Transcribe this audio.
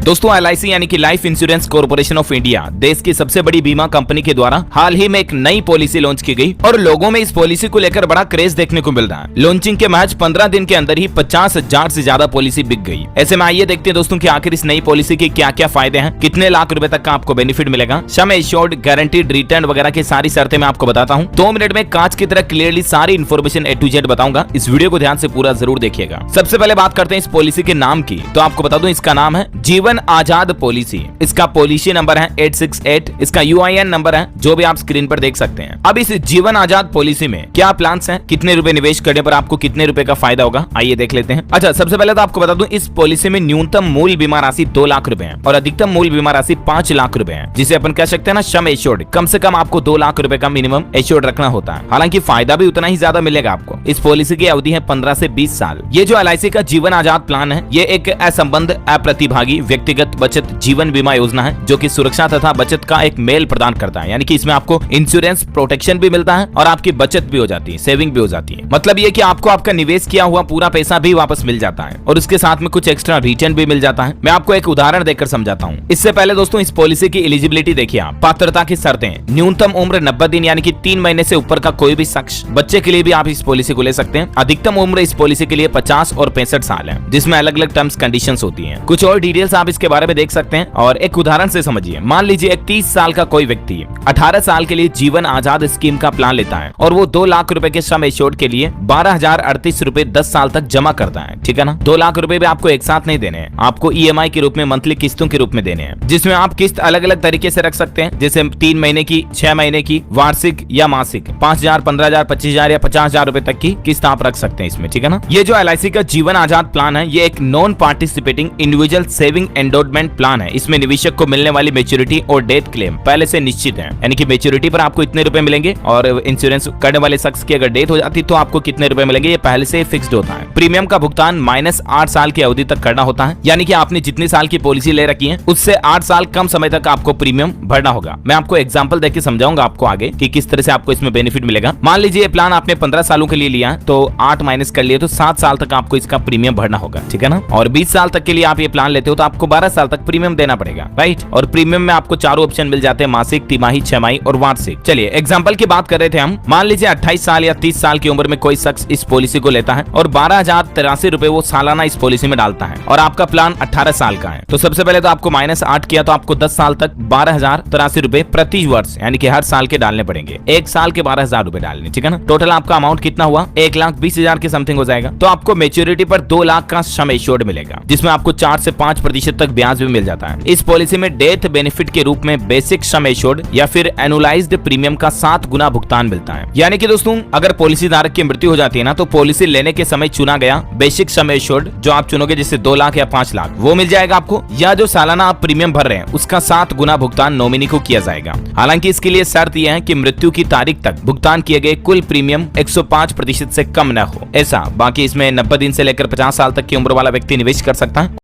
दोस्तों LIC यानी कि life insurance corporation of India देश की सबसे बड़ी बीमा कंपनी के द्वारा हाल ही में एक नई पॉलिसी लॉन्च की गई और लोगों में इस पॉलिसी को लेकर बड़ा क्रेज देखने को मिल रहा है। लॉन्चिंग के महज 15 दिन के अंदर ही 50,000 से ज्यादा पॉलिसी बिक गई। ऐसे में आइए देखते हैं दोस्तों कि आखिर इस नई पॉलिसी के क्या क्या फायदे हैं, कितने लाख रुपए तक का आपको बेनिफिट मिलेगा, सम एश्योर्ड, गारंटीड रिटर्न वगैरह की सारी शर्तें मैं आपको बताता हूँ। 2 मिनट में कांच की तरह क्लियरली सारी इन्फॉर्मेशन A to Z बताऊंगा। इस वीडियो को ध्यान से पूरा जरूर देखिएगा। सबसे पहले बात करते हैं इस पॉलिसी के नाम की, तो आपको बता दूं इसका नाम है जीवन आजाद पॉलिसी। इसका पॉलिसी नंबर है 868। इसका UIN नंबर है जो भी आप स्क्रीन पर देख सकते हैं। अब इस जीवन आजाद पॉलिसी में क्या प्लान्स हैं, कितने रुपए निवेश करने पर आपको कितने रुपए का फायदा होगा, आइए देख लेते हैं। अच्छा, सबसे पहले तो आपको बता दूं इस पॉलिसी में न्यूनतम मूल बीमा राशि 2 लाख रुपए है और अधिकतम मूल बीमा राशि 5 लाख रुपए है, जिसे अपन कह सकते हैं ना सम एश्योर्ड। कम से कम आपको 2 लाख रुपए का मिनिमम एश्योर्ड रखना होता है। हालांकि फायदा भी उतना ही ज्यादा मिलेगा आपको। इस पॉलिसी की अवधि है 15 से 20 साल। ये जो LIC का जीवन आजाद प्लान है, ये एक असंबद्ध अप्रतिभागी व्यक्तिगत बचत जीवन बीमा योजना है जो कि सुरक्षा तथा बचत का एक मेल प्रदान करता है। यानी कि इसमें आपको इंश्योरेंस प्रोटेक्शन भी मिलता है और आपकी बचत भी हो जाती है, सेविंग भी हो जाती है। मतलब ये कि आपको आपका निवेश किया हुआ पूरा पैसा भी वापस मिल जाता है और उसके साथ में कुछ एक्स्ट्रा रिटर्न भी मिल जाता है। मैं आपको एक उदाहरण देकर समझाता हूँ। इससे पहले दोस्तों इस पॉलिसी की एलिजिबिलिटी देखिए आप। पात्रता की शर्तें, न्यूनतम उम्र 90 दिन यानी कि 3 महीने से ऊपर का कोई भी शख्स, बच्चे के लिए भी आप इस पॉलिसी को ले सकते हैं। अधिकतम उम्र इस पॉलिसी के लिए 50 और 65 साल है, जिसमें अलग अलग टर्म्स कंडीशंस होती हैं। कुछ और डिटेल्स आप इसके बारे में देख सकते हैं और एक उदाहरण से समझिए। मान लीजिए एक 30 साल का कोई व्यक्ति 18 साल के लिए जीवन आजाद स्कीम का प्लान लेता है और वो 2 लाख रुपए के सम एश्योर्ड के लिए 12,038 रुपए 10 साल तक जमा करता है। ठीक है ना। 2 लाख रुपए भी आपको एक साथ नहीं देने हैं, आपको EMI के रूप में, मंथली किस्तों के रूप में देने हैं, जिसमें आप किस्त अलग अलग तरीके से रख सकते हैं, जैसे 3 महीने की, 6 महीने की, वार्षिक या मासिक। 5,000, 15,000, 25,000 या 50,000 रुपए तक की किस्त आप रख सकते हैं इसमें। ठीक है ना। ये जो LIC का जीवन आजाद प्लान है, ये एक non participating individual saving endowment plan है। इसमें निवेशक को मिलने वाली मैच्योरिटी और डेथ क्लेम पहले से निश्चित है। यानी कि मैच्योरिटी पर आपको इतने रुपए मिलेंगे और इंश्योरेंस करने वाले शख्स की अगर डेथ हो जाती तो आपको कितने रुपए मिलेंगे, ये पहले से फिक्स्ड होता है। प्रीमियम का भुगतान -8 साल की अवधि तक करना होता है। यानी कि आपने जितनी साल की पॉलिसी ले रखी है उससे 8 साल कम समय तक आपको प्रीमियम भरना होगा। मैं आपको एग्जांपल देके समझाऊंगा आपको आगे कि किस तरह से आपको इसमें बेनिफिट मिलेगा। मान लीजिए ये प्लान आपने 15 सालों के लिए लिया है, तो 8 माइनस कर लिए तो 7 साल तक आपको इसका प्रीमियम भरना होगा। ठीक है ना। और 20 साल तक के लिए आप ये प्लान लेते हो तो आपको 12 साल तक प्रीमियम देना पड़ेगा, राइट। और प्रीमियम में आपको 4 ऑप्शन मिल जाते हैं, मासिक, तिमाही, छमाही और वार्षिक। चलिए एग्जांपल की बात कर रहे थे हम। मान लीजिए 28 साल या 30 साल की उम्र में कोई शख्स इस पॉलिसी को लेता है और 12,083 रुपए वो सालाना इस पॉलिसी में डालता है और आपका प्लान 18 साल का है। तो सबसे पहले तो आपको -8 किया तो आपको 10 साल तक 12,083 रुपए प्रति वर्ष यानी कि हर साल के डालने पड़ेंगे। 1 साल के 12,000 रुपए डालने। ठीक है ना। टोटल आपका अमाउंट कितना हुआ, 1,20,000 के समथिंग हो जाएगा। तो आपको मैच्योरिटी पर 2 लाख का सम एश्योर्ड मिलेगा, जिसमें आपको 4 से 5% तक ब्याज भी मिल जाता है। इस पॉलिसी में डेथ बेनिफिट के रूप में बेसिक सम एश्योर्ड या फिर एनुअलाइज्ड प्रीमियम का 7 गुना भुगतान मिलता है। यानी कि दोस्तों अगर पॉलिसी धारक की मृत्यु हो जाती है ना, तो पॉलिसी लेने के समय चुना गया बेसिक सम एश्योर्ड जो आप चुनोगे, जैसे 2 लाख या 5 लाख, वो मिल जाएगा आपको, या जो सालाना आप प्रीमियम भर रहे हैं उसका 7 गुना भुगतान नॉमिनी को किया जाएगा। हालांकि इसके लिए शर्त यह है कि मृत्यु की तारीख तक भुगतान किए गए कुल प्रीमियम 105% से कम न हो। ऐसा बाकी इसमें 90 दिन से लेकर 50 साल तक की उम्र वाला व्यक्ति निवेश कर सकता है।